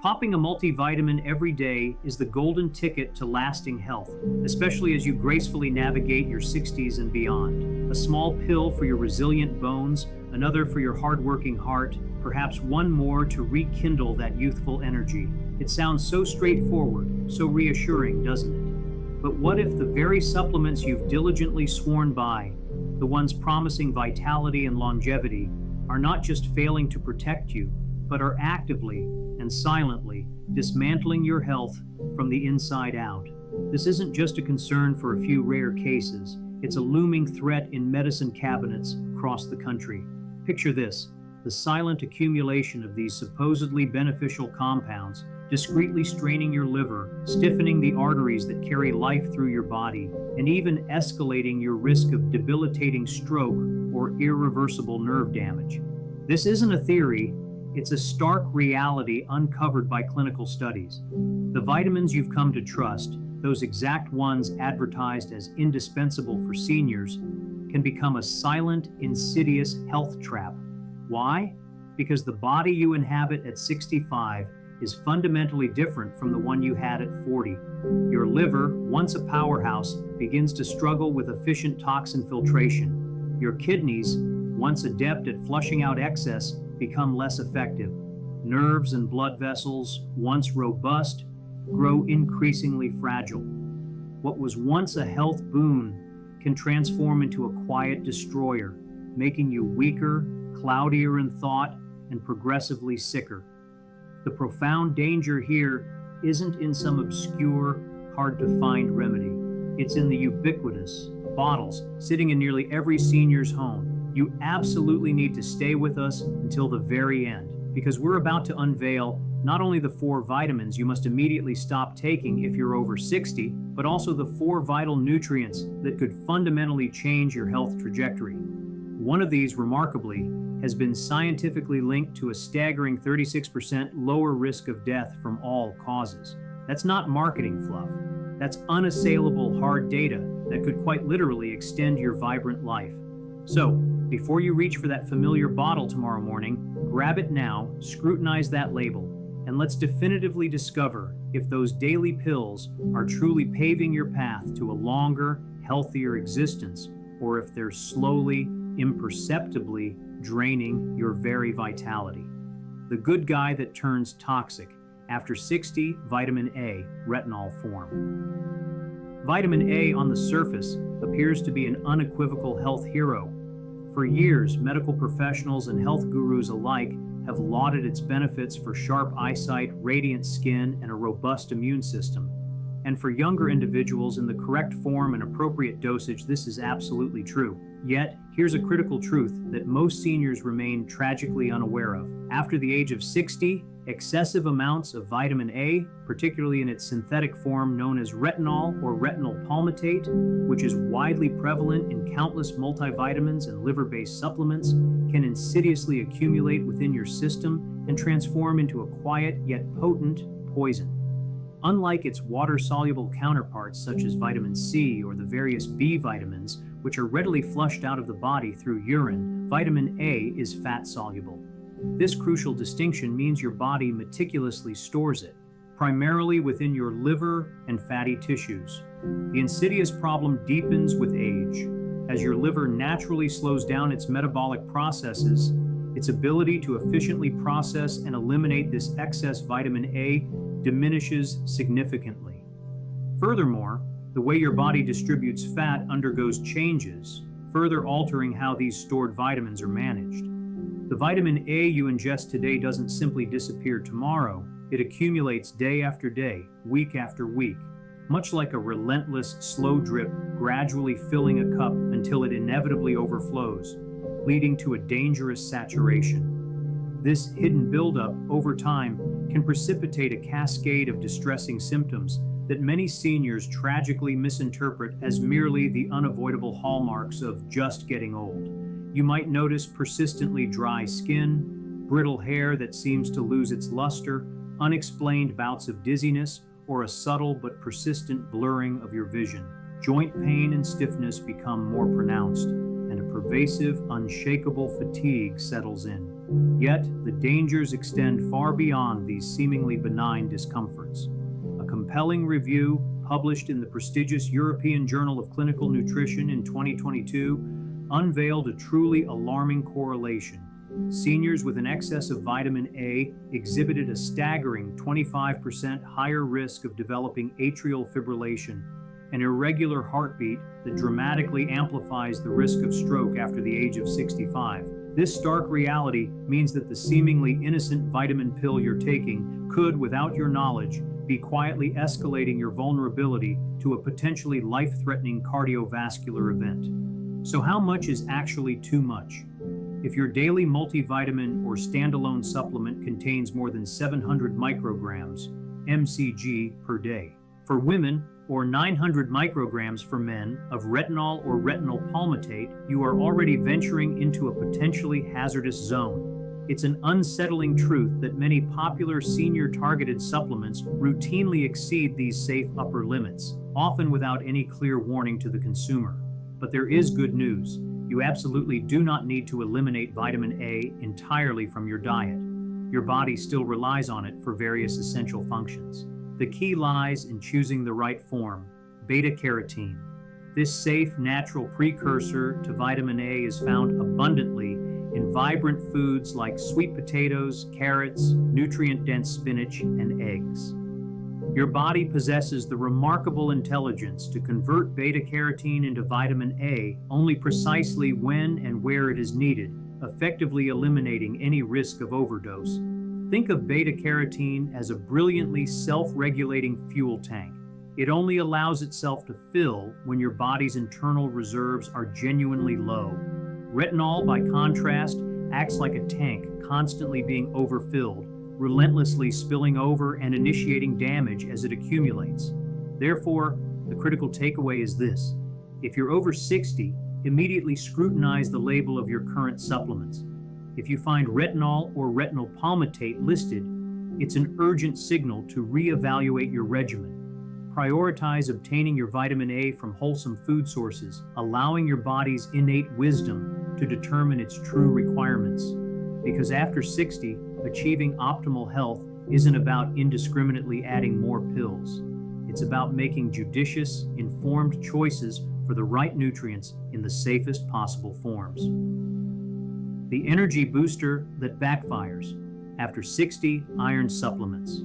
Popping a multivitamin every day is the golden ticket to lasting health, especially as you gracefully navigate your 60s and beyond. A small pill for your resilient bones, another for your hardworking heart, perhaps one more to rekindle that youthful energy. It sounds so straightforward, so reassuring, doesn't it? But what if the very supplements you've diligently sworn by, the ones promising vitality and longevity, are not just failing to protect you, but are actively and silently dismantling your health from the inside out? This isn't just a concern for a few rare cases, it's a looming threat in medicine cabinets across the country. Picture this: the silent accumulation of these supposedly beneficial compounds, discreetly straining your liver, stiffening the arteries that carry life through your body, and even escalating your risk of debilitating stroke or irreversible nerve damage. This isn't a theory, it's a stark reality uncovered by clinical studies. The vitamins you've come to trust, those exact ones advertised as indispensable for seniors, can become a silent, insidious health trap. Why? Because the body you inhabit at 65 is fundamentally different from the one you had at 40. Your liver, once a powerhouse, begins to struggle with efficient toxin filtration. Your kidneys, once adept at flushing out excess, become less effective. Nerves and blood vessels, once robust, grow increasingly fragile. What was once a health boon can transform into a quiet destroyer, making you weaker, cloudier in thought, and progressively sicker. The profound danger here isn't in some obscure, hard-to-find remedy. It's in the ubiquitous bottles sitting in nearly every senior's home. You absolutely need to stay with us until the very end, because we're about to unveil not only the 4 vitamins you must immediately stop taking if you're over 60, but also the 4 vital nutrients that could fundamentally change your health trajectory. One of these, remarkably, has been scientifically linked to a staggering 36% lower risk of death from all causes. That's not marketing fluff. That's unassailable hard data that could quite literally extend your vibrant life. So, before you reach for that familiar bottle tomorrow morning, grab it now, scrutinize that label, and let's definitively discover if those daily pills are truly paving your path to a longer, healthier existence, or if they're slowly, imperceptibly draining your very vitality. The good guy that turns toxic after 60, vitamin A, retinol form. Vitamin A on the surface appears to be an unequivocal health hero. For years, medical professionals and health gurus alike have lauded its benefits for sharp eyesight, radiant skin, and a robust immune system. And for younger individuals in the correct form and appropriate dosage, this is absolutely true. Yet, here's a critical truth that most seniors remain tragically unaware of. After the age of 60, excessive amounts of vitamin A, particularly in its synthetic form known as retinol or retinol palmitate, which is widely prevalent in countless multivitamins and liver-based supplements, can insidiously accumulate within your system and transform into a quiet yet potent poison. Unlike its water-soluble counterparts such as vitamin C or the various B vitamins, which are readily flushed out of the body through urine, vitamin A is fat-soluble. This crucial distinction means your body meticulously stores it, primarily within your liver and fatty tissues. The insidious problem deepens with age. As your liver naturally slows down its metabolic processes, its ability to efficiently process and eliminate this excess vitamin A diminishes significantly. Furthermore, the way your body distributes fat undergoes changes, further altering how these stored vitamins are managed. The vitamin A you ingest today doesn't simply disappear tomorrow, it accumulates day after day, week after week, much like a relentless, slow drip gradually filling a cup until it inevitably overflows, leading to a dangerous saturation. This hidden buildup, over time, can precipitate a cascade of distressing symptoms that many seniors tragically misinterpret as merely the unavoidable hallmarks of just getting old. You might notice persistently dry skin, brittle hair that seems to lose its luster, unexplained bouts of dizziness, or a subtle but persistent blurring of your vision. Joint pain and stiffness become more pronounced, and a pervasive, unshakable fatigue settles in. Yet, the dangers extend far beyond these seemingly benign discomforts. A compelling review published in the prestigious European Journal of Clinical Nutrition in 2022 unveiled a truly alarming correlation. Seniors with an excess of vitamin A exhibited a staggering 25% higher risk of developing atrial fibrillation, an irregular heartbeat that dramatically amplifies the risk of stroke after the age of 65. This stark reality means that the seemingly innocent vitamin pill you're taking could, without your knowledge, be quietly escalating your vulnerability to a potentially life-threatening cardiovascular event. So how much is actually too much? If your daily multivitamin or standalone supplement contains more than 700 micrograms, mcg, per day, for women, or 900 micrograms for men, of retinol or retinol palmitate, you are already venturing into a potentially hazardous zone. It's an unsettling truth that many popular senior-targeted supplements routinely exceed these safe upper limits, often without any clear warning to the consumer. But there is good news. You absolutely do not need to eliminate vitamin A entirely from your diet. Your body still relies on it for various essential functions. The key lies in choosing the right form, beta-carotene. This safe, natural precursor to vitamin A is found abundantly in vibrant foods like sweet potatoes, carrots, nutrient-dense spinach, and eggs. Your body possesses the remarkable intelligence to convert beta-carotene into vitamin A only precisely when and where it is needed, effectively eliminating any risk of overdose. Think of beta-carotene as a brilliantly self-regulating fuel tank. It only allows itself to fill when your body's internal reserves are genuinely low. Retinol, by contrast, acts like a tank constantly being overfilled, relentlessly spilling over and initiating damage as it accumulates. Therefore, the critical takeaway is this. If you're over 60, immediately scrutinize the label of your current supplements. If you find retinol or retinol palmitate listed, it's an urgent signal to reevaluate your regimen. Prioritize obtaining your vitamin A from wholesome food sources, allowing your body's innate wisdom to determine its true requirements. Because after 60, achieving optimal health isn't about indiscriminately adding more pills. It's about making judicious, informed choices for the right nutrients in the safest possible forms. The energy booster that backfires. After 60 iron supplements.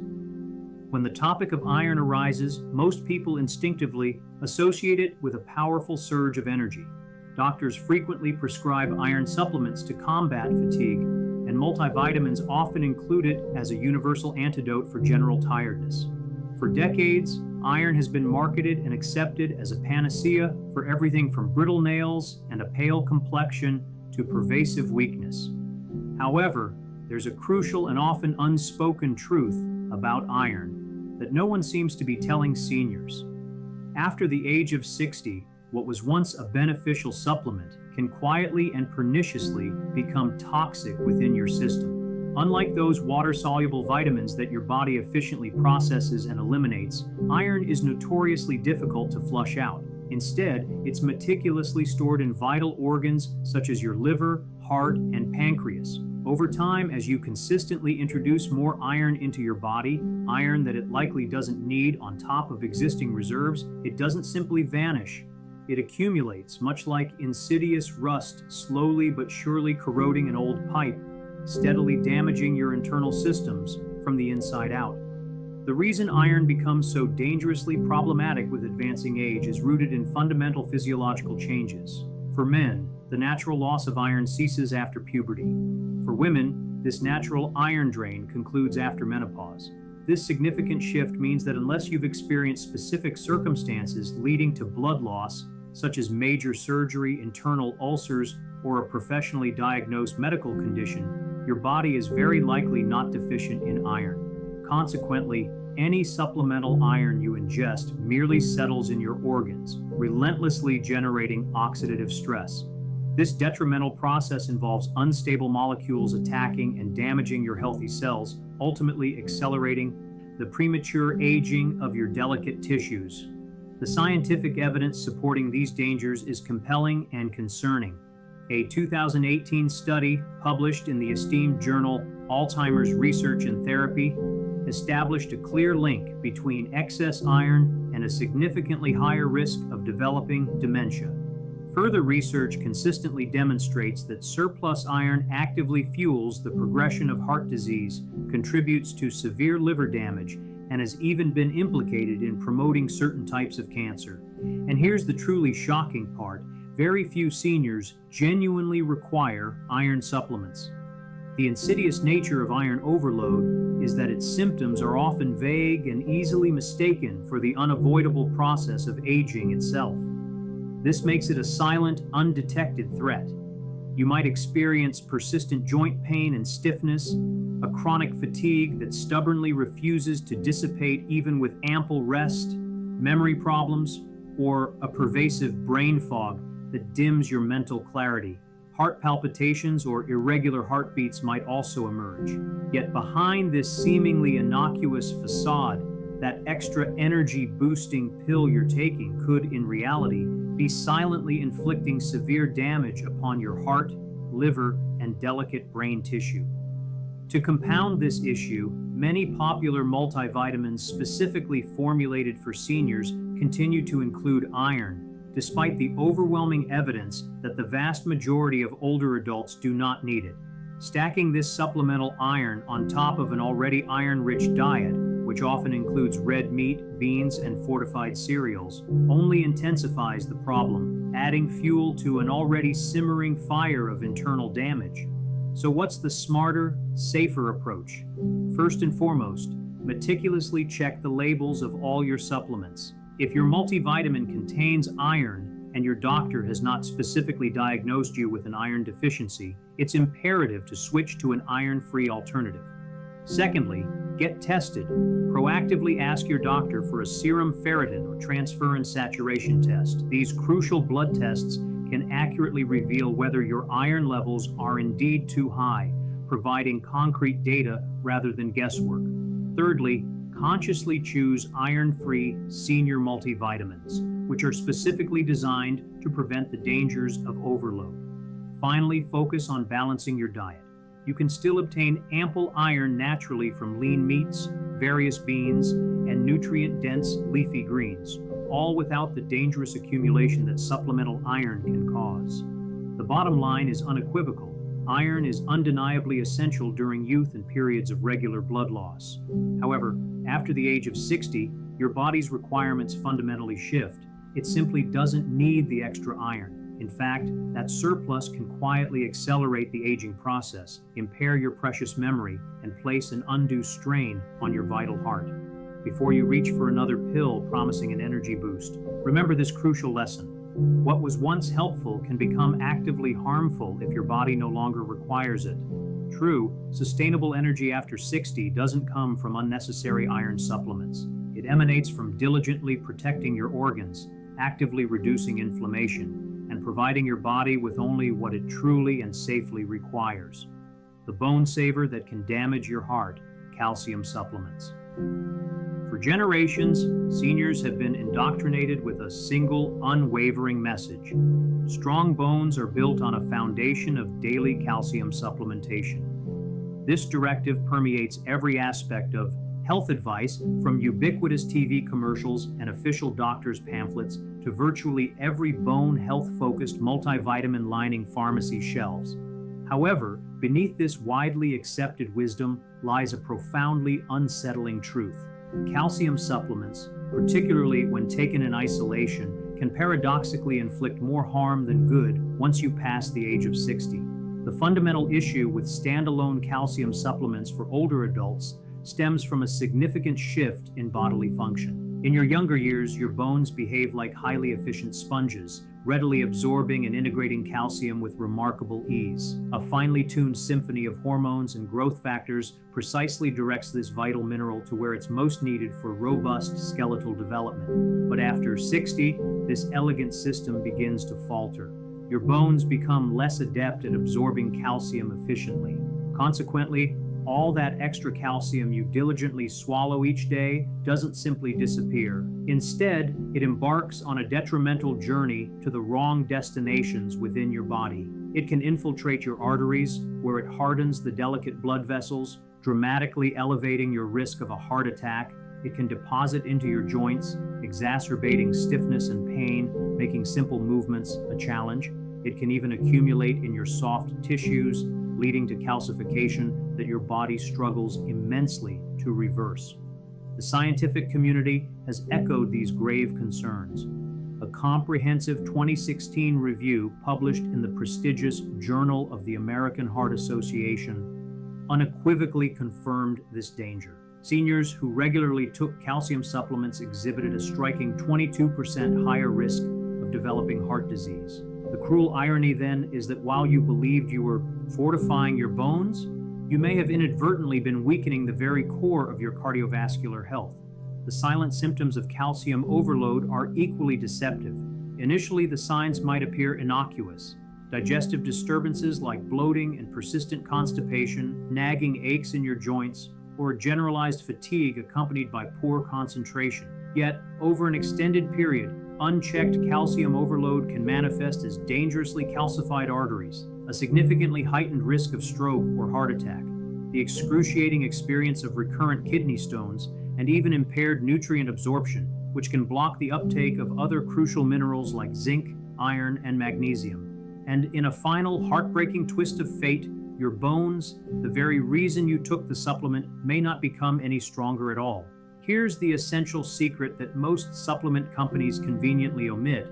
When the topic of iron arises, most people instinctively associate it with a powerful surge of energy. Doctors frequently prescribe iron supplements to combat fatigue, and multivitamins often include it as a universal antidote for general tiredness. For decades, iron has been marketed and accepted as a panacea for everything from brittle nails and a pale complexion to pervasive weakness. However, there's a crucial and often unspoken truth about iron that no one seems to be telling seniors. After the age of 60, what was once a beneficial supplement can quietly and perniciously become toxic within your system. Unlike those water-soluble vitamins that your body efficiently processes and eliminates, iron is notoriously difficult to flush out. Instead, it's meticulously stored in vital organs such as your liver, heart, and pancreas. Over time, as you consistently introduce more iron into your body, iron that it likely doesn't need on top of existing reserves, it doesn't simply vanish. It accumulates, much like insidious rust, slowly but surely corroding an old pipe, steadily damaging your internal systems from the inside out. The reason iron becomes so dangerously problematic with advancing age is rooted in fundamental physiological changes. For men, the natural loss of iron ceases after puberty. For women, this natural iron drain concludes after menopause. This significant shift means that unless you've experienced specific circumstances leading to blood loss, such as major surgery, internal ulcers, or a professionally diagnosed medical condition, your body is very likely not deficient in iron. Consequently, any supplemental iron you ingest merely settles in your organs, relentlessly generating oxidative stress. This detrimental process involves unstable molecules attacking and damaging your healthy cells, ultimately accelerating the premature aging of your delicate tissues. The scientific evidence supporting these dangers is compelling and concerning. A 2018 study published in the esteemed journal Alzheimer's Research and Therapy established a clear link between excess iron and a significantly higher risk of developing dementia. Further research consistently demonstrates that surplus iron actively fuels the progression of heart disease, contributes to severe liver damage, and has even been implicated in promoting certain types of cancer. And here's the truly shocking part: very few seniors genuinely require iron supplements. The insidious nature of iron overload is that its symptoms are often vague and easily mistaken for the unavoidable process of aging itself. This makes it a silent, undetected threat. You might experience persistent joint pain and stiffness, a chronic fatigue that stubbornly refuses to dissipate even with ample rest, memory problems, or a pervasive brain fog that dims your mental clarity. Heart palpitations or irregular heartbeats might also emerge. Yet behind this seemingly innocuous facade, that extra energy-boosting pill you're taking could, in reality, be silently inflicting severe damage upon your heart, liver, and delicate brain tissue. To compound this issue, many popular multivitamins specifically formulated for seniors continue to include iron, despite the overwhelming evidence that the vast majority of older adults do not need it. Stacking this supplemental iron on top of an already iron-rich diet, which often includes red meat, beans, and fortified cereals, only intensifies the problem, adding fuel to an already simmering fire of internal damage. So what's the smarter, safer approach? First and foremost, meticulously check the labels of all your supplements. If your multivitamin contains iron and your doctor has not specifically diagnosed you with an iron deficiency, it's imperative to switch to an iron-free alternative. Secondly, get tested. Proactively ask your doctor for a serum ferritin or transferrin saturation test. These crucial blood tests can accurately reveal whether your iron levels are indeed too high, providing concrete data rather than guesswork. Thirdly, consciously choose iron-free senior multivitamins, which are specifically designed to prevent the dangers of overload. Finally, focus on balancing your diet. You can still obtain ample iron naturally from lean meats, various beans, and nutrient-dense leafy greens, all without the dangerous accumulation that supplemental iron can cause. The bottom line is unequivocal. Iron is undeniably essential during youth and periods of regular blood loss. However, after the age of 60, your body's requirements fundamentally shift. It simply doesn't need the extra iron. In fact, that surplus can quietly accelerate the aging process, impair your precious memory, and place an undue strain on your vital heart. Before you reach for another pill promising an energy boost, remember this crucial lesson. What was once helpful can become actively harmful if your body no longer requires it. True, sustainable energy after 60 doesn't come from unnecessary iron supplements. It emanates from diligently protecting your organs, actively reducing inflammation, and providing your body with only what it truly and safely requires. The bone saver that can damage your heart, calcium supplements. For generations, seniors have been indoctrinated with a single, unwavering message. Strong bones are built on a foundation of daily calcium supplementation. This directive permeates every aspect of health advice, from ubiquitous TV commercials and official doctors' pamphlets to virtually every bone health-focused multivitamin lining pharmacy shelves. However, beneath this widely accepted wisdom lies a profoundly unsettling truth. Calcium supplements, particularly when taken in isolation, can paradoxically inflict more harm than good once you pass the age of 60. The fundamental issue with standalone calcium supplements for older adults stems from a significant shift in bodily function. In your younger years, your bones behave like highly efficient sponges, readily absorbing and integrating calcium with remarkable ease. A finely tuned symphony of hormones and growth factors precisely directs this vital mineral to where it's most needed for robust skeletal development. But after 60, this elegant system begins to falter. Your bones become less adept at absorbing calcium efficiently. Consequently, all that extra calcium you diligently swallow each day doesn't simply disappear. Instead, it embarks on a detrimental journey to the wrong destinations within your body. It can infiltrate your arteries, where it hardens the delicate blood vessels, dramatically elevating your risk of a heart attack. It can deposit into your joints, exacerbating stiffness and pain, making simple movements a challenge. It can even accumulate in your soft tissues, leading to calcification that your body struggles immensely to reverse. The scientific community has echoed these grave concerns. A comprehensive 2016 review published in the prestigious Journal of the American Heart Association unequivocally confirmed this danger. Seniors who regularly took calcium supplements exhibited a striking 22% higher risk of developing heart disease. The cruel irony then is that while you believed you were fortifying your bones, you may have inadvertently been weakening the very core of your cardiovascular health. The silent symptoms of calcium overload are equally deceptive. Initially, the signs might appear innocuous. Digestive disturbances like bloating and persistent constipation, nagging aches in your joints, or generalized fatigue accompanied by poor concentration. Yet, over an extended period, unchecked calcium overload can manifest as dangerously calcified arteries, a significantly heightened risk of stroke or heart attack, the excruciating experience of recurrent kidney stones, and even impaired nutrient absorption, which can block the uptake of other crucial minerals like zinc, iron, and magnesium. And in a final heartbreaking twist of fate, your bones, the very reason you took the supplement, may not become any stronger at all. Here's the essential secret that most supplement companies conveniently omit.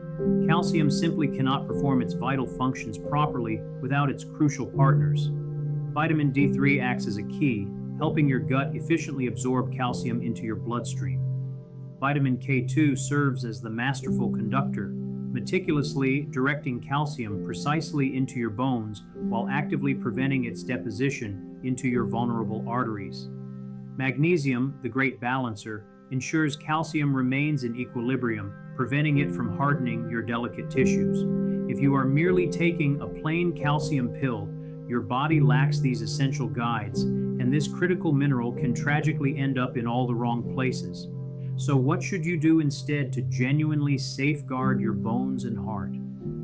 Calcium simply cannot perform its vital functions properly without its crucial partners. Vitamin D3 acts as a key, helping your gut efficiently absorb calcium into your bloodstream. Vitamin K2 serves as the masterful conductor, meticulously directing calcium precisely into your bones while actively preventing its deposition into your vulnerable arteries. Magnesium, the great balancer, ensures calcium remains in equilibrium, preventing it from hardening your delicate tissues. If you are merely taking a plain calcium pill, your body lacks these essential guides, and this critical mineral can tragically end up in all the wrong places. So what should you do instead to genuinely safeguard your bones and heart?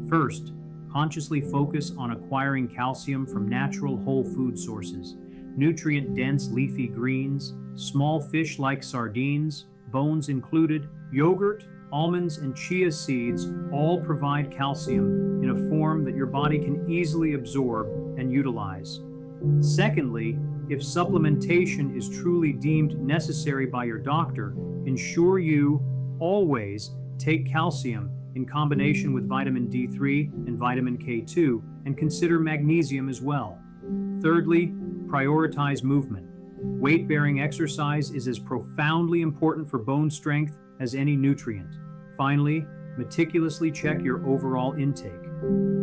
First, consciously focus on acquiring calcium from natural whole food sources. Nutrient-dense leafy greens, small fish like sardines, bones included, yogurt, almonds, and chia seeds all provide calcium in a form that your body can easily absorb and utilize. Secondly, if supplementation is truly deemed necessary by your doctor, ensure you always take calcium in combination with vitamin D3 and vitamin K2, and consider magnesium as well. Thirdly, prioritize movement. Weight-bearing exercise is as profoundly important for bone strength as any nutrient. Finally, meticulously check your overall intake.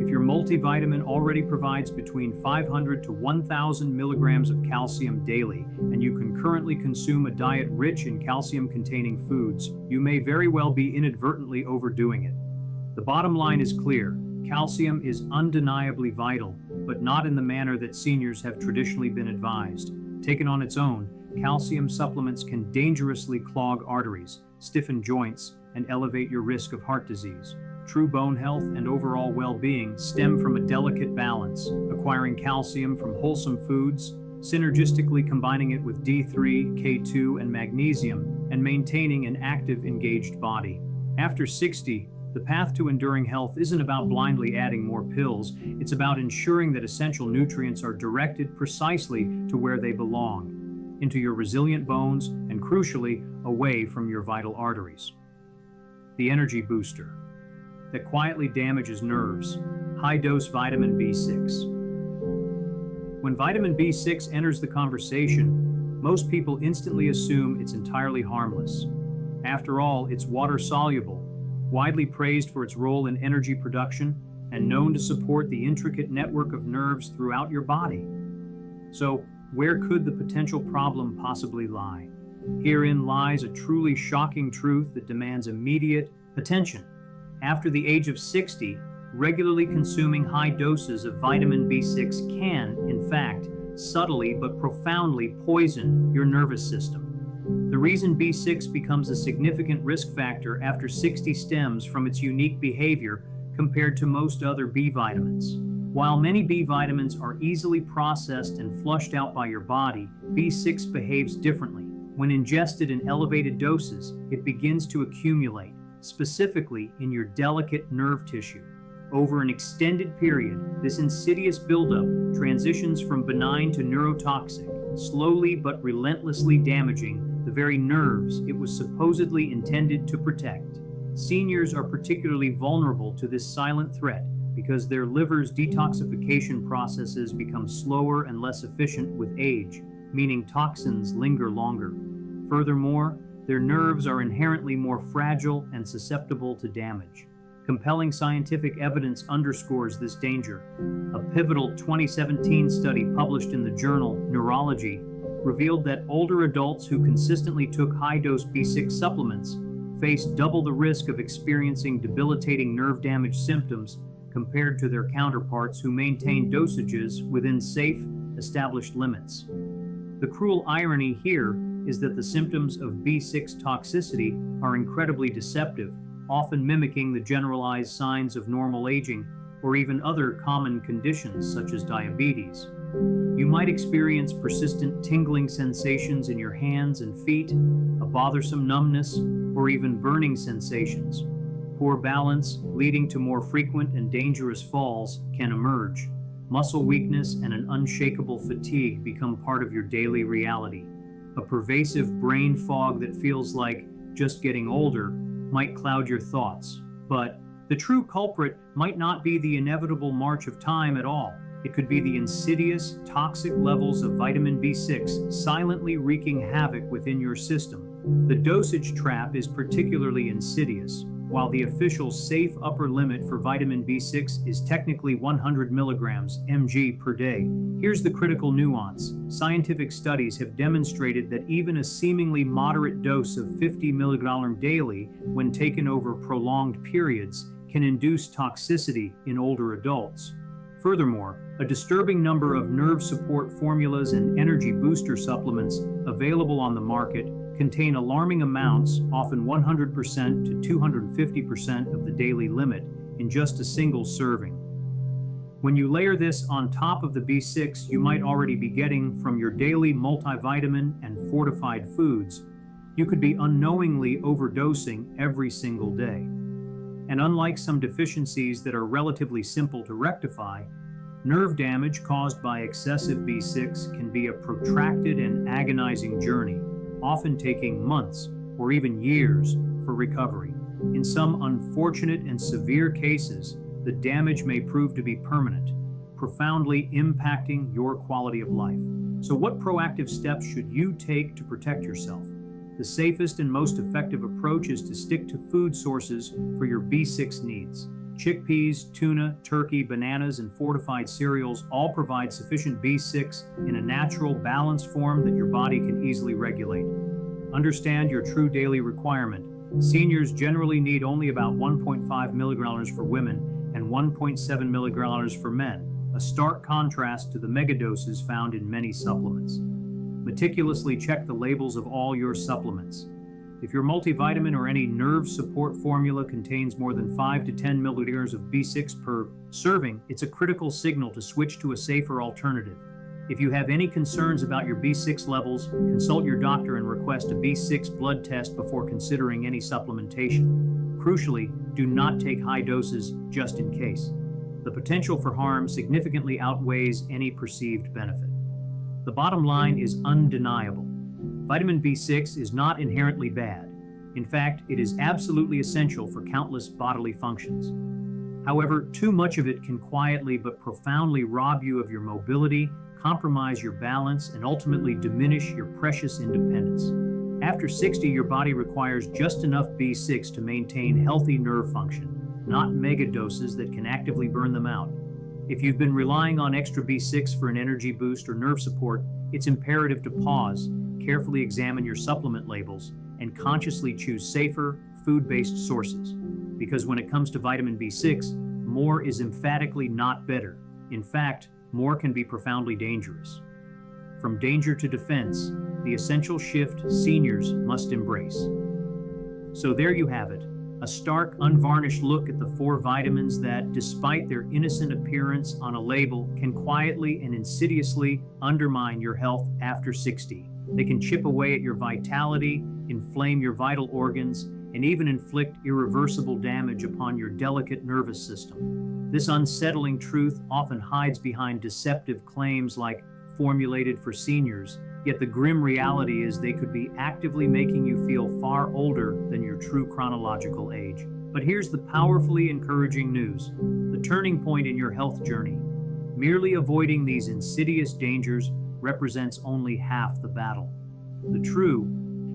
If your multivitamin already provides between 500 to 1,000 milligrams of calcium daily, and you can currently consume a diet rich in calcium-containing foods, you may very well be inadvertently overdoing it. The bottom line is clear. Calcium is undeniably vital, but not in the manner that seniors have traditionally been advised. Taken on its own, calcium supplements can dangerously clog arteries, stiffen joints, and elevate your risk of heart disease. True bone health and overall well-being stem from a delicate balance, acquiring calcium from wholesome foods, synergistically combining it with D3, K2, and magnesium, and maintaining an active, engaged body. After 60, the path to enduring health isn't about blindly adding more pills, it's about ensuring that essential nutrients are directed precisely to where they belong, into your resilient bones and, crucially, away from your vital arteries. The energy booster that quietly damages nerves, high-dose vitamin B6. When vitamin B6 enters the conversation, most people instantly assume it's entirely harmless. After all, it's water-soluble, widely praised for its role in energy production, and known to support the intricate network of nerves throughout your body. So, where could the potential problem possibly lie? Herein lies a truly shocking truth that demands immediate attention. After the age of 60, regularly consuming high doses of vitamin B6 can, in fact, subtly but profoundly poison your nervous system. The reason B6 becomes a significant risk factor after 60 stems from its unique behavior compared to most other B vitamins. While many B vitamins are easily processed and flushed out by your body, B6 behaves differently. When ingested in elevated doses, it begins to accumulate, specifically in your delicate nerve tissue. Over an extended period, this insidious buildup transitions from benign to neurotoxic, slowly but relentlessly damaging the very nerves it was supposedly intended to protect. Seniors are particularly vulnerable to this silent threat because their liver's detoxification processes become slower and less efficient with age, meaning toxins linger longer. Furthermore, their nerves are inherently more fragile and susceptible to damage. Compelling scientific evidence underscores this danger. A pivotal 2017 study published in the journal Neurology revealed that older adults who consistently took high-dose B6 supplements faced double the risk of experiencing debilitating nerve damage symptoms compared to their counterparts who maintained dosages within safe, established limits. The cruel irony here is that the symptoms of B6 toxicity are incredibly deceptive, often mimicking the generalized signs of normal aging or even other common conditions such as diabetes. You might experience persistent tingling sensations in your hands and feet, a bothersome numbness, or even burning sensations. Poor balance, leading to more frequent and dangerous falls, can emerge. Muscle weakness and an unshakable fatigue become part of your daily reality. A pervasive brain fog that feels like just getting older might cloud your thoughts. But the true culprit might not be the inevitable march of time at all. It could be the insidious, toxic levels of vitamin B6 silently wreaking havoc within your system. The dosage trap is particularly insidious. While the official safe upper limit for vitamin B6 is technically 100 milligrams mg per day, here's the critical nuance. Scientific studies have demonstrated that even a seemingly moderate dose of 50 milligrams daily, when taken over prolonged periods, can induce toxicity in older adults. Furthermore, a disturbing number of nerve support formulas and energy booster supplements available on the market contain alarming amounts, often 100% to 250% of the daily limit, in just a single serving. When you layer this on top of the B6 you might already be getting from your daily multivitamin and fortified foods, you could be unknowingly overdosing every single day. And unlike some deficiencies that are relatively simple to rectify, nerve damage caused by excessive B6 can be a protracted and agonizing journey, often taking months or even years for recovery. In some unfortunate and severe cases, the damage may prove to be permanent, profoundly impacting your quality of life. So what proactive steps should you take to protect yourself? The safest and most effective approach is to stick to food sources for your B6 needs. Chickpeas, tuna, turkey, bananas, and fortified cereals all provide sufficient B6 in a natural, balanced form that your body can easily regulate. Understand your true daily requirement. Seniors generally need only about 1.5 milligrams for women and 1.7 milligrams for men, a stark contrast to the megadoses found in many supplements. Meticulously check the labels of all your supplements. If your multivitamin or any nerve support formula contains more than 5 to 10 milliliters of B6 per serving, it's a critical signal to switch to a safer alternative. If you have any concerns about your B6 levels, consult your doctor and request a B6 blood test before considering any supplementation. Crucially, do not take high doses just in case. The potential for harm significantly outweighs any perceived benefit. The bottom line is undeniable. Vitamin B6 is not inherently bad. In fact, it is absolutely essential for countless bodily functions. However, too much of it can quietly but profoundly rob you of your mobility, compromise your balance, and ultimately diminish your precious independence. After 60, your body requires just enough B6 to maintain healthy nerve function, not mega doses that can actively burn them out. If you've been relying on extra B6 for an energy boost or nerve support, it's imperative to pause, carefully examine your supplement labels, and consciously choose safer, food-based sources. Because when it comes to vitamin B6, more is emphatically not better. In fact, more can be profoundly dangerous. From danger to defense, the essential shift seniors must embrace. So there you have it. A stark, unvarnished look at the four vitamins that, despite their innocent appearance on a label, can quietly and insidiously undermine your health after 60. They can chip away at your vitality, inflame your vital organs, and even inflict irreversible damage upon your delicate nervous system. This unsettling truth often hides behind deceptive claims like formulated for seniors, yet the grim reality is they could be actively making you feel far older than your true chronological age. But here's the powerfully encouraging news: the turning point in your health journey. Merely avoiding these insidious dangers represents only half the battle. The true,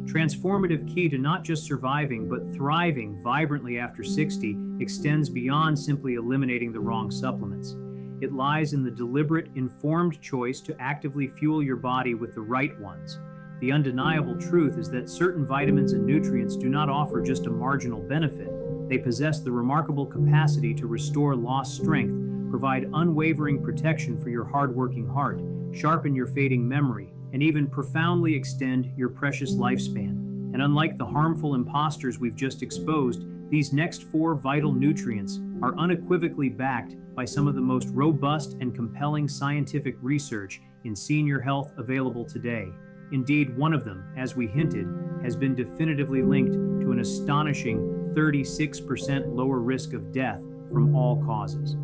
transformative key to not just surviving but thriving vibrantly after 60 extends beyond simply eliminating the wrong supplements. It lies in the deliberate, informed choice to actively fuel your body with the right ones. The undeniable truth is that certain vitamins and nutrients do not offer just a marginal benefit. They possess the remarkable capacity to restore lost strength, provide unwavering protection for your hardworking heart, sharpen your fading memory, and even profoundly extend your precious lifespan. And unlike the harmful imposters we've just exposed, these next four vital nutrients are unequivocally backed by some of the most robust and compelling scientific research in senior health available today. Indeed, one of them, as we hinted, has been definitively linked to an astonishing 36% lower risk of death from all causes.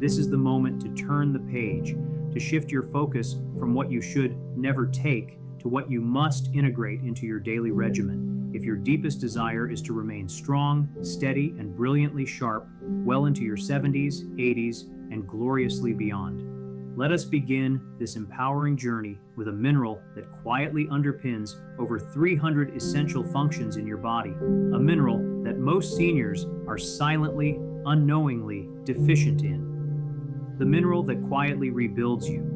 This is the moment to turn the page, to shift your focus from what you should never take to what you must integrate into your daily regimen, if your deepest desire is to remain strong, steady, and brilliantly sharp well into your 70s, 80s, and gloriously beyond. Let us begin this empowering journey with a mineral that quietly underpins over 300 essential functions in your body, a mineral that most seniors are silently, unknowingly deficient in. The mineral that quietly rebuilds you.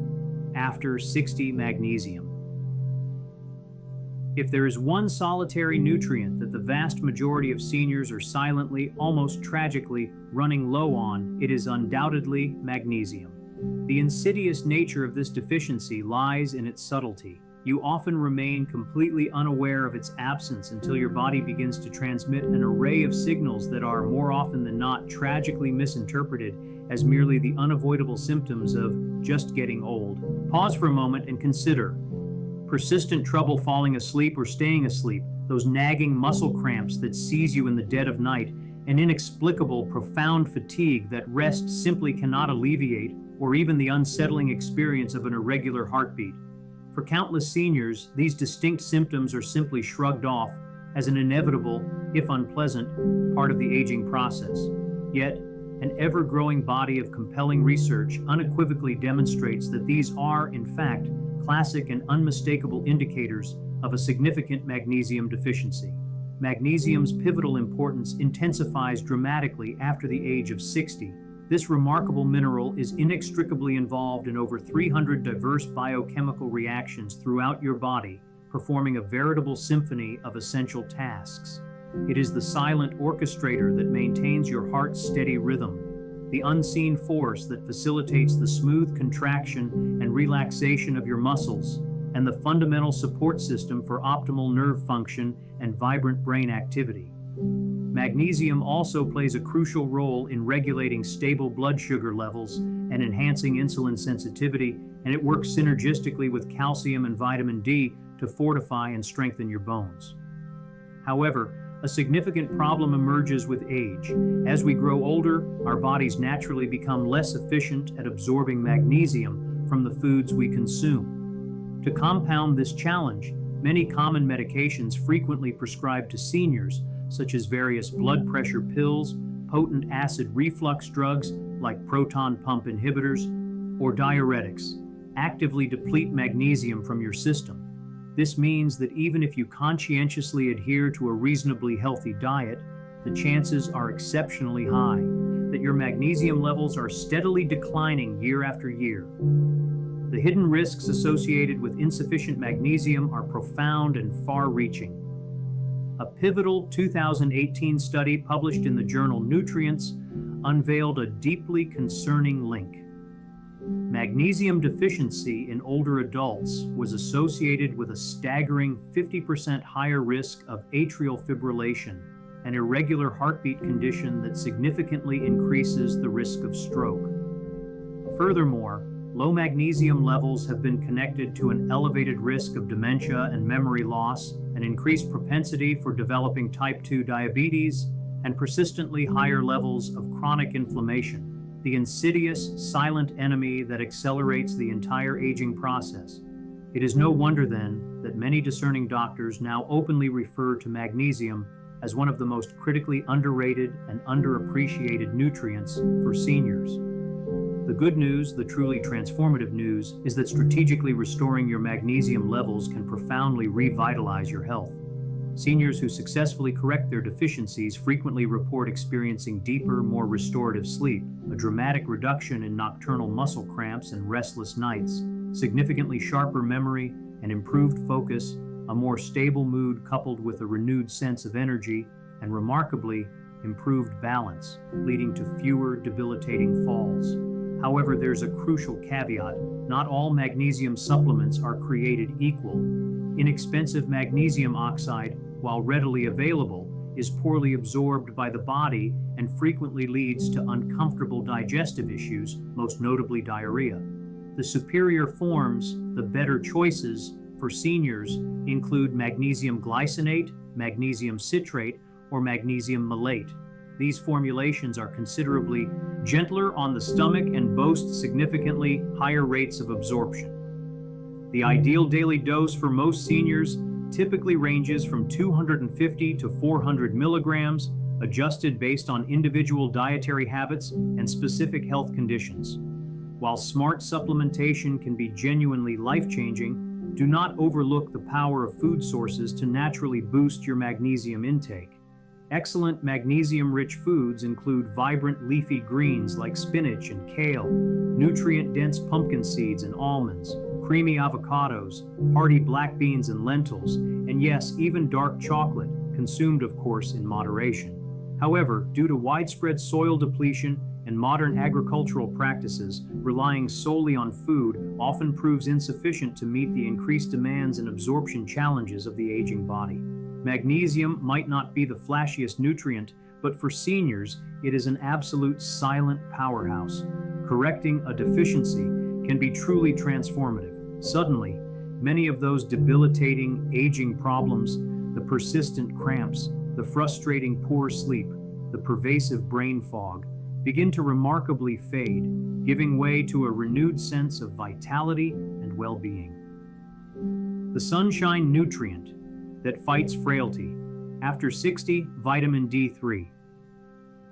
After 60, magnesium. If there is one solitary nutrient that the vast majority of seniors are silently, almost tragically, running low on, it is undoubtedly magnesium. The insidious nature of this deficiency lies in its subtlety. You often remain completely unaware of its absence until your body begins to transmit an array of signals that are, more often than not, tragically misinterpreted as merely the unavoidable symptoms of just getting old. Pause for a moment and consider. Persistent trouble falling asleep or staying asleep, those nagging muscle cramps that seize you in the dead of night, an inexplicable, profound fatigue that rest simply cannot alleviate, or even the unsettling experience of an irregular heartbeat. For countless seniors, these distinct symptoms are simply shrugged off as an inevitable, if unpleasant, part of the aging process. Yet, an ever-growing body of compelling research unequivocally demonstrates that these are, in fact, classic and unmistakable indicators of a significant magnesium deficiency. Magnesium's pivotal importance intensifies dramatically after the age of 60. This remarkable mineral is inextricably involved in over 300 diverse biochemical reactions throughout your body, performing a veritable symphony of essential tasks. It is the silent orchestrator that maintains your heart's steady rhythm, the unseen force that facilitates the smooth contraction and relaxation of your muscles, and the fundamental support system for optimal nerve function and vibrant brain activity. Magnesium also plays a crucial role in regulating stable blood sugar levels and enhancing insulin sensitivity, and it works synergistically with calcium and vitamin D to fortify and strengthen your bones. However, a significant problem emerges with age. As we grow older, our bodies naturally become less efficient at absorbing magnesium from the foods we consume. To compound this challenge, many common medications frequently prescribed to seniors, such as various blood pressure pills, potent acid reflux drugs like proton pump inhibitors, or diuretics, actively deplete magnesium from your system. This means that even if you conscientiously adhere to a reasonably healthy diet, the chances are exceptionally high that your magnesium levels are steadily declining year after year. The hidden risks associated with insufficient magnesium are profound and far-reaching. A pivotal 2018 study published in the journal Nutrients unveiled a deeply concerning link. Magnesium deficiency in older adults was associated with a staggering 50% higher risk of atrial fibrillation, an irregular heartbeat condition that significantly increases the risk of stroke. Furthermore, low magnesium levels have been connected to an elevated risk of dementia and memory loss, an increased propensity for developing type 2 diabetes, and persistently higher levels of chronic inflammation, the insidious, silent enemy that accelerates the entire aging process. It is no wonder, then, that many discerning doctors now openly refer to magnesium as one of the most critically underrated and underappreciated nutrients for seniors. The good news, the truly transformative news, is that strategically restoring your magnesium levels can profoundly revitalize your health. Seniors who successfully correct their deficiencies frequently report experiencing deeper, more restorative sleep, a dramatic reduction in nocturnal muscle cramps and restless nights, significantly sharper memory and improved focus, a more stable mood coupled with a renewed sense of energy, and remarkably, improved balance, leading to fewer debilitating falls. However, there's a crucial caveat. Not all magnesium supplements are created equal. Inexpensive magnesium oxide, while readily available, is poorly absorbed by the body and frequently leads to uncomfortable digestive issues, most notably diarrhea. The superior forms, the better choices for seniors, include magnesium glycinate, magnesium citrate, or magnesium malate. These formulations are considerably gentler on the stomach and boast significantly higher rates of absorption. The ideal daily dose for most seniors typically ranges from 250 to 400 milligrams, adjusted based on individual dietary habits and specific health conditions. While smart supplementation can be genuinely life-changing, do not overlook the power of food sources to naturally boost your magnesium intake. Excellent magnesium-rich foods include vibrant leafy greens like spinach and kale, nutrient-dense pumpkin seeds and almonds, creamy avocados, hearty black beans and lentils, and yes, even dark chocolate, consumed of course in moderation. However, due to widespread soil depletion and modern agricultural practices, relying solely on food often proves insufficient to meet the increased demands and absorption challenges of the aging body. Magnesium might not be the flashiest nutrient, but for seniors, it is an absolute silent powerhouse. Correcting a deficiency can be truly transformative. Suddenly, many of those debilitating aging problems, the persistent cramps, the frustrating poor sleep, the pervasive brain fog, begin to remarkably fade, giving way to a renewed sense of vitality and well-being. The sunshine nutrient that fights frailty. After 60, vitamin D3.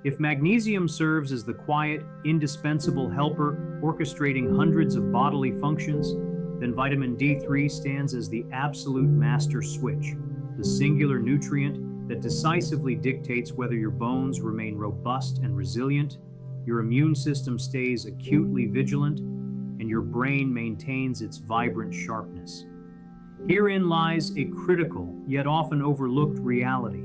If magnesium serves as the quiet, indispensable helper orchestrating hundreds of bodily functions, then vitamin D3 stands as the absolute master switch, the singular nutrient that decisively dictates whether your bones remain robust and resilient, your immune system stays acutely vigilant, and your brain maintains its vibrant sharpness. Herein lies a critical, yet often overlooked reality.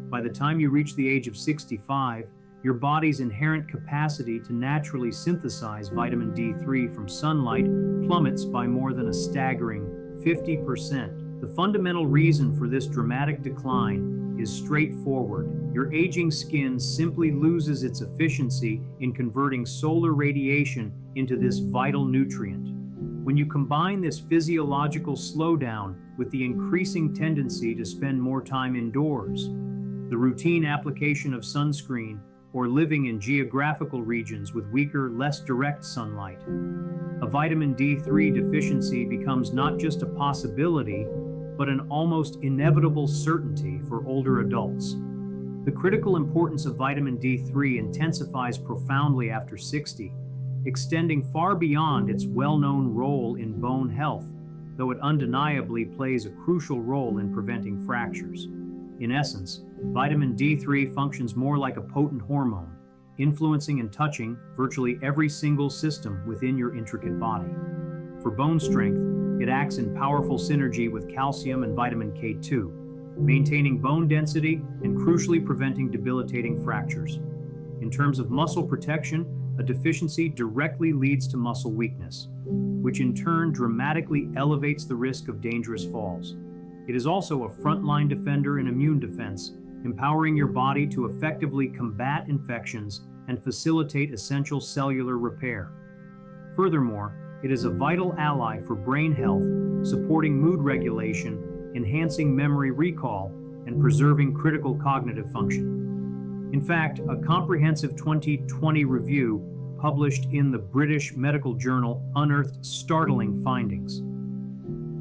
By the time you reach the age of 65, your body's inherent capacity to naturally synthesize vitamin D3 from sunlight plummets by more than a staggering 50%. The fundamental reason for this dramatic decline is straightforward. Your aging skin simply loses its efficiency in converting solar radiation into this vital nutrient. When you combine this physiological slowdown with the increasing tendency to spend more time indoors, the routine application of sunscreen, or living in geographical regions with weaker, less direct sunlight, a vitamin D3 deficiency becomes not just a possibility, but an almost inevitable certainty for older adults. The critical importance of vitamin D3 intensifies profoundly after 60, extending far beyond its well-known role in bone health, though it undeniably plays a crucial role in preventing fractures. In essence, vitamin D3 functions more like a potent hormone, influencing and touching virtually every single system within your intricate body. For bone strength, it acts in powerful synergy with calcium and vitamin K2, maintaining bone density and crucially preventing debilitating fractures. In terms of muscle protection, a deficiency directly leads to muscle weakness, which in turn dramatically elevates the risk of dangerous falls. It is also a frontline defender in immune defense, empowering your body to effectively combat infections and facilitate essential cellular repair. Furthermore, it is a vital ally for brain health, supporting mood regulation, enhancing memory recall, and preserving critical cognitive function. In fact, a comprehensive 2020 review published in the British medical journal unearthed startling findings.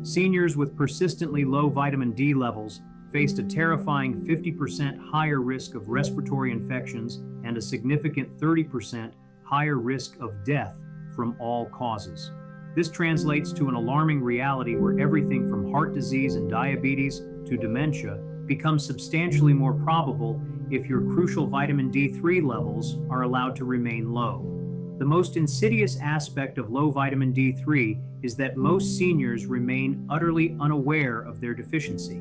Seniors with persistently low vitamin D levels faced a terrifying 50% higher risk of respiratory infections and a significant 30% higher risk of death from all causes. This translates to an alarming reality where everything from heart disease and diabetes to dementia becomes substantially more probable if your crucial vitamin D3 levels are allowed to remain low. The most insidious aspect of low vitamin D3 is that most seniors remain utterly unaware of their deficiency.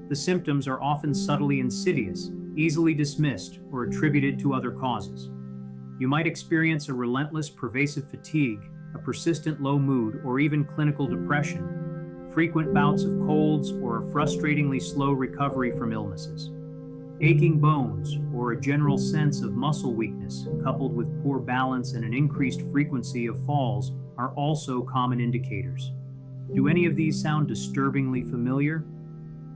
The symptoms are often subtly insidious, easily dismissed, or attributed to other causes. You might experience a relentless, pervasive fatigue, a persistent low mood, or even clinical depression, frequent bouts of colds, or a frustratingly slow recovery from illnesses. Aching bones, or a general sense of muscle weakness, coupled with poor balance and an increased frequency of falls, are also common indicators. Do any of these sound disturbingly familiar?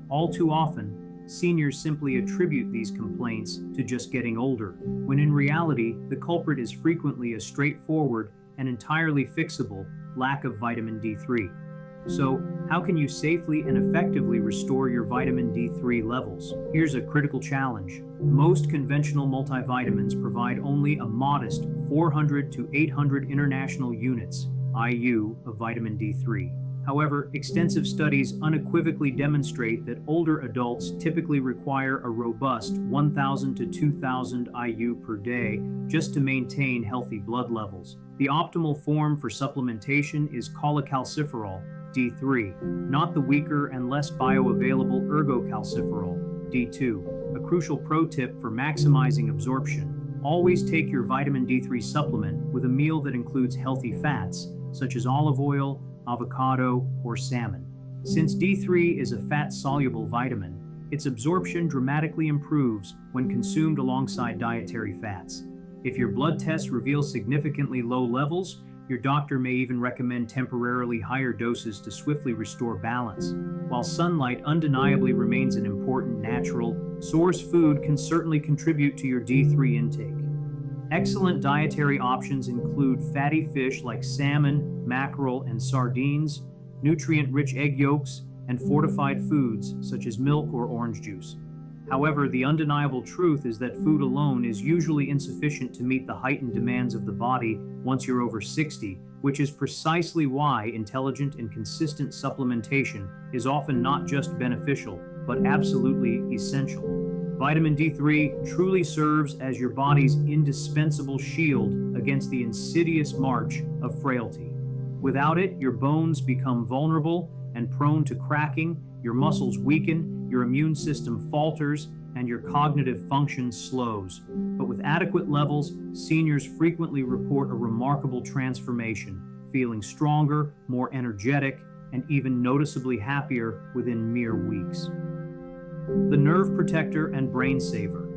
All too often, seniors simply attribute these complaints to just getting older, when in reality, the culprit is frequently a straightforward and entirely fixable lack of vitamin D3. So, how can you safely and effectively restore your vitamin D3 levels? Here's a critical challenge. Most conventional multivitamins provide only a modest 400 to 800 international units, IU, of vitamin D3. However, extensive studies unequivocally demonstrate that older adults typically require a robust 1,000 to 2,000 IU per day just to maintain healthy blood levels. The optimal form for supplementation is cholecalciferol, D3, not the weaker and less bioavailable ergocalciferol, D2. A crucial pro tip for maximizing absorption: always take your vitamin D3 supplement with a meal that includes healthy fats, such as olive oil, avocado, or salmon. Since D3 is a fat-soluble vitamin, its absorption dramatically improves when consumed alongside dietary fats. If your blood tests reveal significantly low levels, your doctor may even recommend temporarily higher doses to swiftly restore balance. While sunlight undeniably remains an important natural source, food can certainly contribute to your D3 intake. Excellent dietary options include fatty fish like salmon, mackerel, and sardines, nutrient-rich egg yolks, and fortified foods such as milk or orange juice. However, the undeniable truth is that food alone is usually insufficient to meet the heightened demands of the body once you're over 60, which is precisely why intelligent and consistent supplementation is often not just beneficial, but absolutely essential. Vitamin D3 truly serves as your body's indispensable shield against the insidious march of frailty. Without it, your bones become vulnerable and prone to cracking, your muscles weaken, your immune system falters, and your cognitive function slows. But with adequate levels, seniors frequently report a remarkable transformation, feeling stronger, more energetic, and even noticeably happier within mere weeks. The nerve protector and brain saver.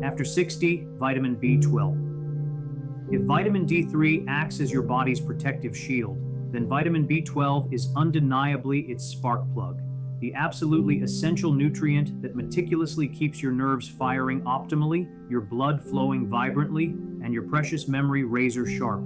After 60, vitamin B12. If vitamin D3 acts as your body's protective shield, then vitamin B12 is undeniably its spark plug, the absolutely essential nutrient that meticulously keeps your nerves firing optimally, your blood flowing vibrantly, and your precious memory razor sharp.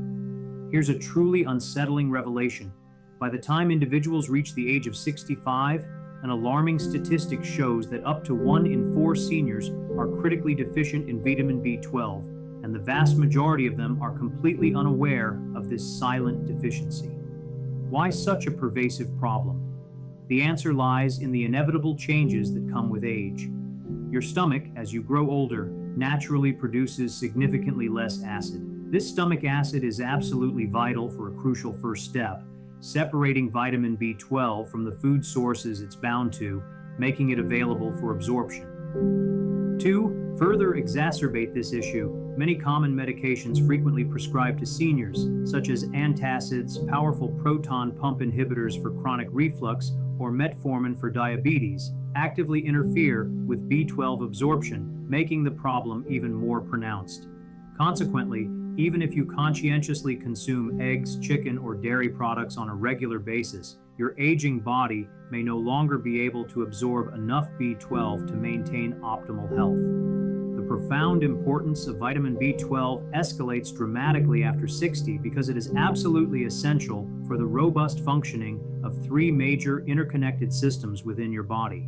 Here's a truly unsettling revelation. By the time individuals reach the age of 65, an alarming statistic shows that up to 1 in 4 seniors are critically deficient in vitamin B12, and the vast majority of them are completely unaware of this silent deficiency. Why such a pervasive problem? The answer lies in the inevitable changes that come with age. Your stomach, as you grow older, naturally produces significantly less acid. This stomach acid is absolutely vital for a crucial first step, separating vitamin B12 from the food sources it's bound to, making it available for absorption. To further exacerbate this issue, many common medications frequently prescribed to seniors, such as antacids, powerful proton pump inhibitors for chronic reflux, or metformin for diabetes, actively interfere with B12 absorption, making the problem even more pronounced. Consequently, even if you conscientiously consume eggs, chicken, or dairy products on a regular basis, your aging body may no longer be able to absorb enough B12 to maintain optimal health. The profound importance of vitamin B12 escalates dramatically after 60 because it is absolutely essential for the robust functioning of three major interconnected systems within your body.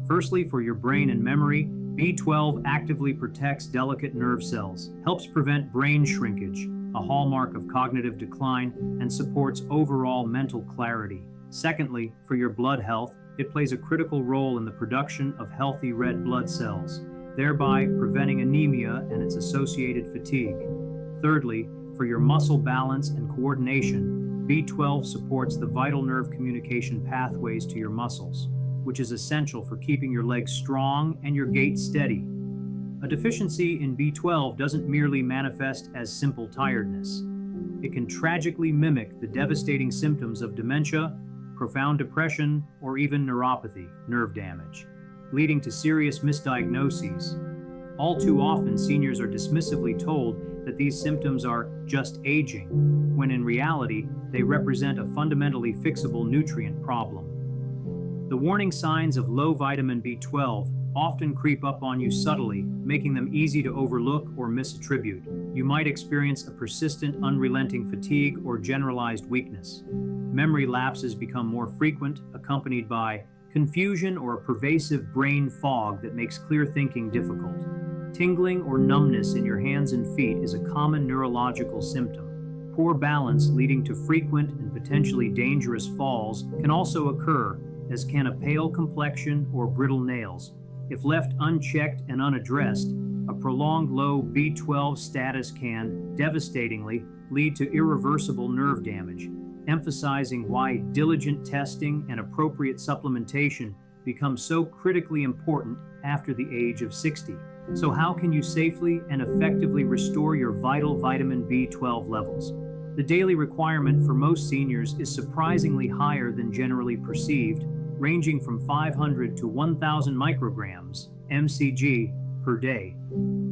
Firstly, for your brain and memory, B12 actively protects delicate nerve cells, helps prevent brain shrinkage, a hallmark of cognitive decline, and supports overall mental clarity. Secondly, for your blood health, it plays a critical role in the production of healthy red blood cells, thereby preventing anemia and its associated fatigue. Thirdly, for your muscle balance and coordination, B12 supports the vital nerve communication pathways to your muscles, which is essential for keeping your legs strong and your gait steady. A deficiency in B12 doesn't merely manifest as simple tiredness. It can tragically mimic the devastating symptoms of dementia, profound depression, or even neuropathy, nerve damage, leading to serious misdiagnoses. All too often, seniors are dismissively told that these symptoms are just aging, when in reality, they represent a fundamentally fixable nutrient problem. The warning signs of low vitamin B12 often creep up on you subtly, making them easy to overlook or misattribute. You might experience a persistent, unrelenting fatigue or generalized weakness. Memory lapses become more frequent, accompanied by confusion or a pervasive brain fog that makes clear thinking difficult. Tingling or numbness in your hands and feet is a common neurological symptom. Poor balance leading to frequent and potentially dangerous falls can also occur, as can a pale complexion or brittle nails. If left unchecked and unaddressed, a prolonged low B12 status can, devastatingly, lead to irreversible nerve damage, emphasizing why diligent testing and appropriate supplementation become so critically important after the age of 60. So how can you safely and effectively restore your vital vitamin B12 levels? The daily requirement for most seniors is surprisingly higher than generally perceived, ranging from 500 to 1,000 micrograms, mcg, per day,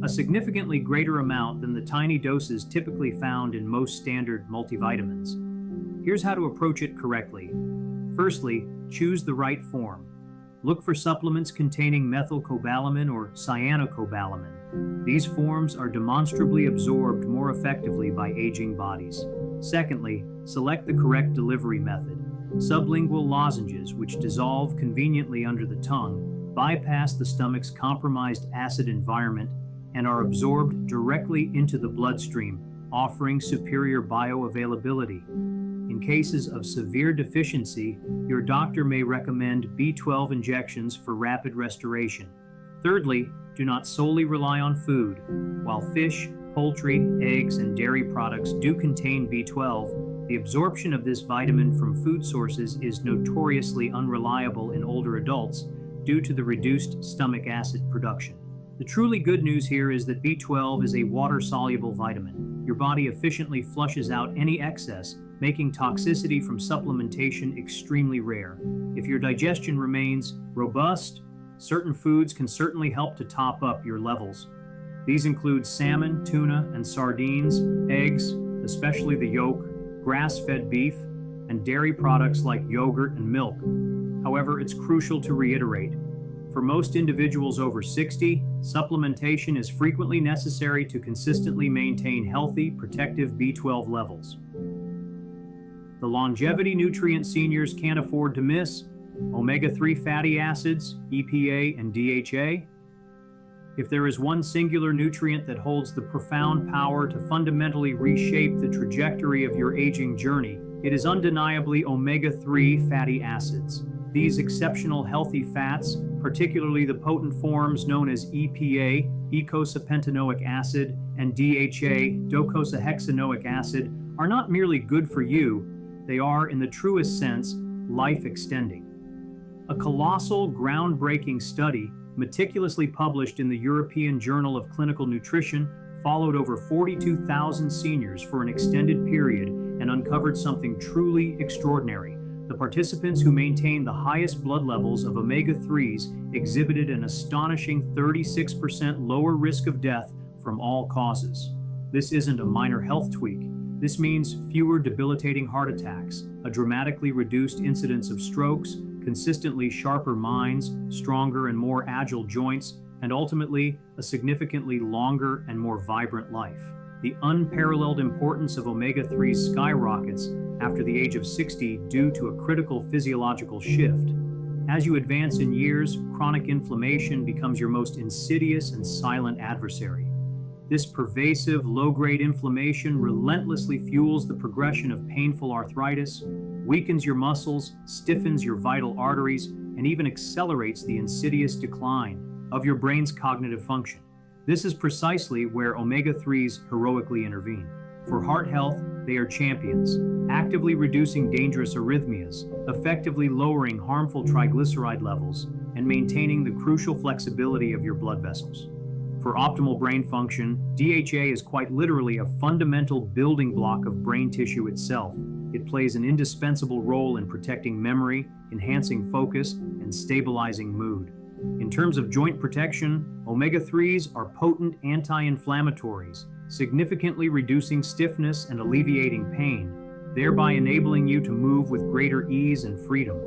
a significantly greater amount than the tiny doses typically found in most standard multivitamins. Here's how to approach it correctly. Firstly, choose the right form. Look for supplements containing methylcobalamin or cyanocobalamin. These forms are demonstrably absorbed more effectively by aging bodies. Secondly, select the correct delivery method. Sublingual lozenges, which dissolve conveniently under the tongue, bypass the stomach's compromised acid environment and are absorbed directly into the bloodstream, offering superior bioavailability. In cases of severe deficiency, your doctor may recommend B12 injections for rapid restoration. Thirdly, do not solely rely on food. While fish, poultry, eggs, and dairy products do contain B12, the absorption of this vitamin from food sources is notoriously unreliable in older adults due to the reduced stomach acid production. The truly good news here is that B12 is a water-soluble vitamin. Your body efficiently flushes out any excess, making toxicity from supplementation extremely rare. If your digestion remains robust, certain foods can certainly help to top up your levels. These include salmon, tuna, and sardines, eggs, especially the yolk, grass-fed beef, and dairy products like yogurt and milk. However, it's crucial to reiterate, for most individuals over 60, supplementation is frequently necessary to consistently maintain healthy, protective B12 levels. The longevity nutrient seniors can't afford to miss: omega-3 fatty acids, EPA, and DHA. If there is one singular nutrient that holds the profound power to fundamentally reshape the trajectory of your aging journey, it is undeniably omega-3 fatty acids. These exceptional healthy fats, particularly the potent forms known as EPA, eicosapentaenoic acid, and DHA, docosahexaenoic acid, are not merely good for you, they are, in the truest sense, life-extending. A colossal, groundbreaking study, meticulously published in the European Journal of Clinical Nutrition, followed over 42,000 seniors for an extended period and uncovered something truly extraordinary. The participants who maintained the highest blood levels of omega-3s exhibited an astonishing 36% lower risk of death from all causes. This isn't a minor health tweak. This means fewer debilitating heart attacks, a dramatically reduced incidence of strokes, consistently sharper minds, stronger and more agile joints, and ultimately, a significantly longer and more vibrant life. The unparalleled importance of omega-3 skyrockets after the age of 60 due to a critical physiological shift. As you advance in years, chronic inflammation becomes your most insidious and silent adversary. This pervasive, low-grade inflammation relentlessly fuels the progression of painful arthritis, weakens your muscles, stiffens your vital arteries, and even accelerates the insidious decline of your brain's cognitive function. This is precisely where omega-3s heroically intervene. For heart health, they are champions, actively reducing dangerous arrhythmias, effectively lowering harmful triglyceride levels, and maintaining the crucial flexibility of your blood vessels. For optimal brain function, DHA is quite literally a fundamental building block of brain tissue itself. It plays an indispensable role in protecting memory, enhancing focus, and stabilizing mood. In terms of joint protection, omega-3s are potent anti-inflammatories, significantly reducing stiffness and alleviating pain, thereby enabling you to move with greater ease and freedom.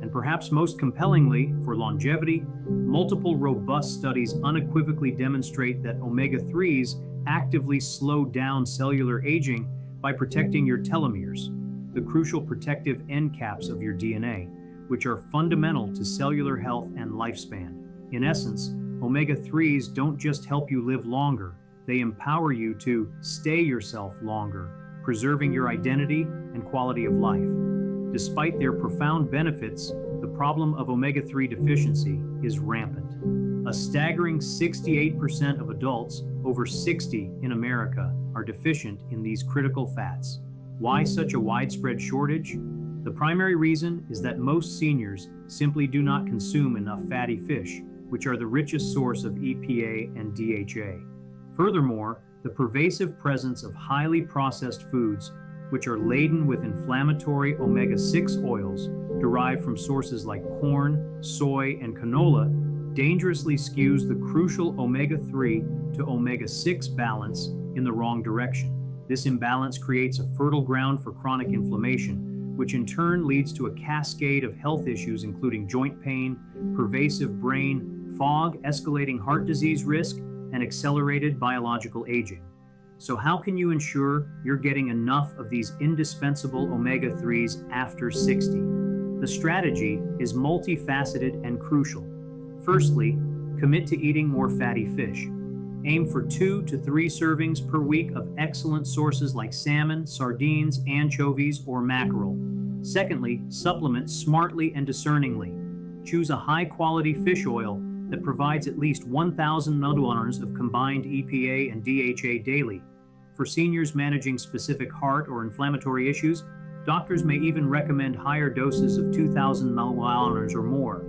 And perhaps most compellingly, for longevity, multiple robust studies unequivocally demonstrate that omega-3s actively slow down cellular aging by protecting your telomeres, the crucial protective end caps of your DNA, which are fundamental to cellular health and lifespan. In essence, omega-3s don't just help you live longer, they empower you to stay yourself longer, preserving your identity and quality of life. Despite their profound benefits, the problem of omega-3 deficiency is rampant. A staggering 68% of adults over 60 in America are deficient in these critical fats. Why such a widespread shortage? The primary reason is that most seniors simply do not consume enough fatty fish, which are the richest source of EPA and DHA. Furthermore, the pervasive presence of highly processed foods, which are laden with inflammatory omega-6 oils derived from sources like corn, soy, and canola, dangerously skews the crucial omega-3 to omega-6 balance in the wrong direction. This imbalance creates a fertile ground for chronic inflammation, which in turn leads to a cascade of health issues including joint pain, pervasive brain fog, escalating heart disease risk, and accelerated biological aging. So how can you ensure you're getting enough of these indispensable omega-3s after 60? The strategy is multifaceted and crucial. Firstly, commit to eating more fatty fish. Aim for 2 to 3 servings per week of excellent sources like salmon, sardines, anchovies, or mackerel. Secondly, supplement smartly and discerningly. Choose a high-quality fish oil that provides at least 1,000 milliliters of combined EPA and DHA daily. For seniors managing specific heart or inflammatory issues, doctors may even recommend higher doses of 2,000 milliliters or more.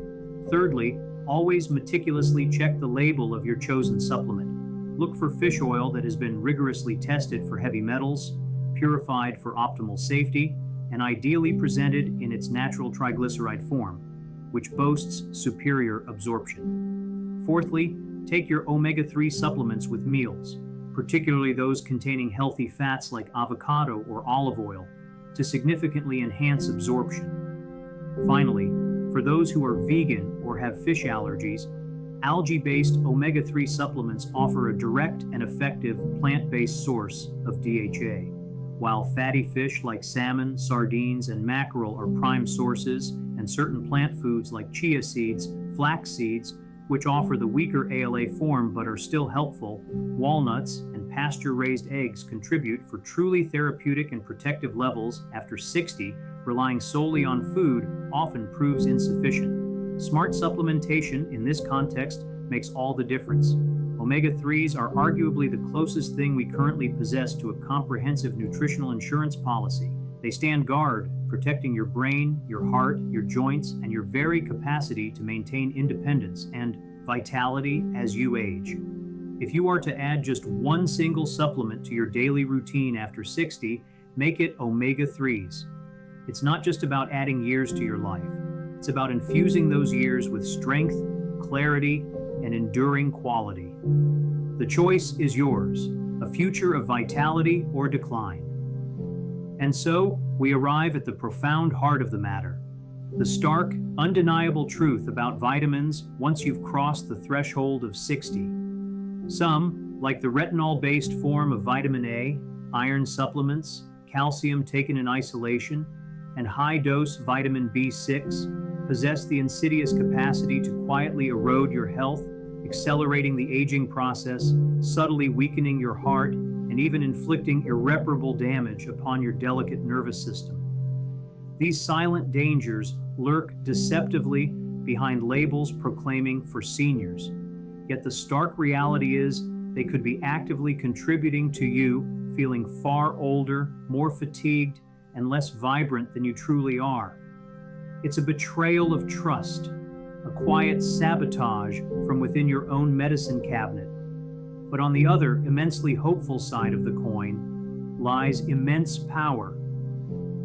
Thirdly, always meticulously check the label of your chosen supplement. Look for fish oil that has been rigorously tested for heavy metals, purified for optimal safety, and ideally presented in its natural triglyceride form, which boasts superior absorption. Fourthly, take your omega-3 supplements with meals, particularly those containing healthy fats like avocado or olive oil, to significantly enhance absorption. Finally, for those who are vegan or have fish allergies, algae-based omega-3 supplements offer a direct and effective plant-based source of DHA. While fatty fish like salmon, sardines, and mackerel are prime sources, and certain plant foods like chia seeds, flax seeds, which offer the weaker ALA form but are still helpful, walnuts, and pasture-raised eggs contribute for truly therapeutic and protective levels after 60. Relying solely on food often proves insufficient. Smart supplementation in this context makes all the difference. Omega-3s are arguably the closest thing we currently possess to a comprehensive nutritional insurance policy. They stand guard, protecting your brain, your heart, your joints, and your very capacity to maintain independence and vitality as you age. If you are to add just one single supplement to your daily routine after 60, make it omega-3s. It's not just about adding years to your life. It's about infusing those years with strength, clarity, and enduring quality. The choice is yours, a future of vitality or decline. And so, we arrive at the profound heart of the matter, the stark, undeniable truth about vitamins once you've crossed the threshold of 60. Some, like the retinol-based form of vitamin A, iron supplements, calcium taken in isolation, and high-dose vitamin B6, possess the insidious capacity to quietly erode your health, accelerating the aging process, subtly weakening your heart, and even inflicting irreparable damage upon your delicate nervous system. These silent dangers lurk deceptively behind labels proclaiming for seniors. Yet the stark reality is they could be actively contributing to you feeling far older, more fatigued, and less vibrant than you truly are. It's a betrayal of trust, a quiet sabotage from within your own medicine cabinet. But on the other, immensely hopeful side of the coin lies immense power.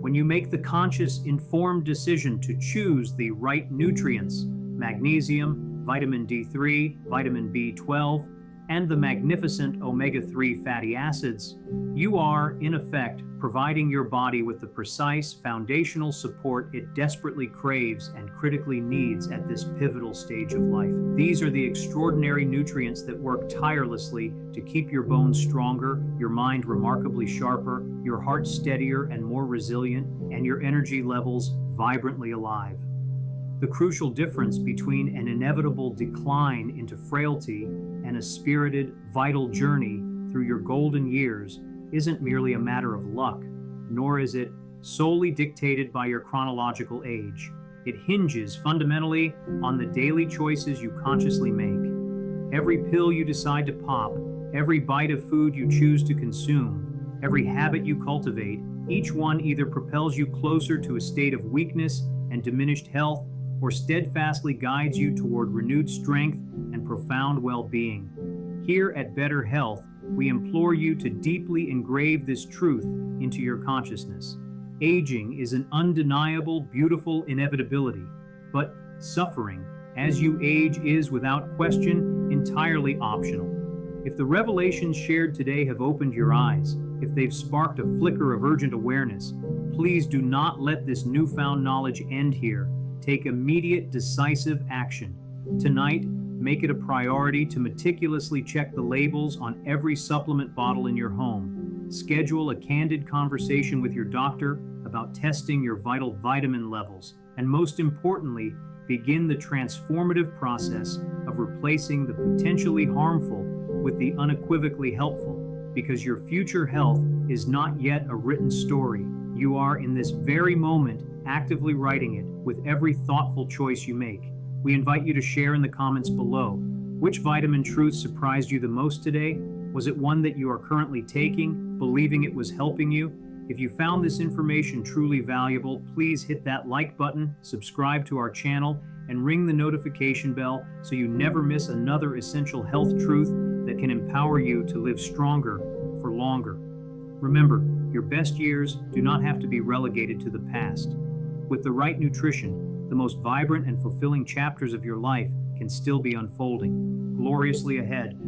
When you make the conscious, informed decision to choose the right nutrients, magnesium, vitamin D3, vitamin B12, and the magnificent omega-3 fatty acids, you are, in effect, providing your body with the precise foundational support it desperately craves and critically needs at this pivotal stage of life. These are the extraordinary nutrients that work tirelessly to keep your bones stronger, your mind remarkably sharper, your heart steadier and more resilient, and your energy levels vibrantly alive. The crucial difference between an inevitable decline into frailty and a spirited, vital journey through your golden years isn't merely a matter of luck, nor is it solely dictated by your chronological age. It hinges fundamentally on the daily choices you consciously make. Every pill you decide to pop, every bite of food you choose to consume, every habit you cultivate, each one either propels you closer to a state of weakness and diminished health, or steadfastly guides you toward renewed strength and profound well-being. Here at Better Health, we implore you to deeply engrave this truth into your consciousness. Aging is an undeniable, beautiful inevitability, but suffering as you age is, without question, entirely optional. If the revelations shared today have opened your eyes, if they've sparked a flicker of urgent awareness, please do not let this newfound knowledge end here. Take immediate, decisive action. Tonight, make it a priority to meticulously check the labels on every supplement bottle in your home. Schedule a candid conversation with your doctor about testing your vital vitamin levels. And most importantly, begin the transformative process of replacing the potentially harmful with the unequivocally helpful, because your future health is not yet a written story. You are, in this very moment, actively writing it with every thoughtful choice you make. We invite you to share in the comments below. Which vitamin truth surprised you the most today? Was it one that you are currently taking, believing it was helping you? If you found this information truly valuable, please hit that like button, subscribe to our channel, and ring the notification bell so you never miss another essential health truth that can empower you to live stronger for longer. Remember, your best years do not have to be relegated to the past. With the right nutrition, the most vibrant and fulfilling chapters of your life can still be unfolding gloriously ahead.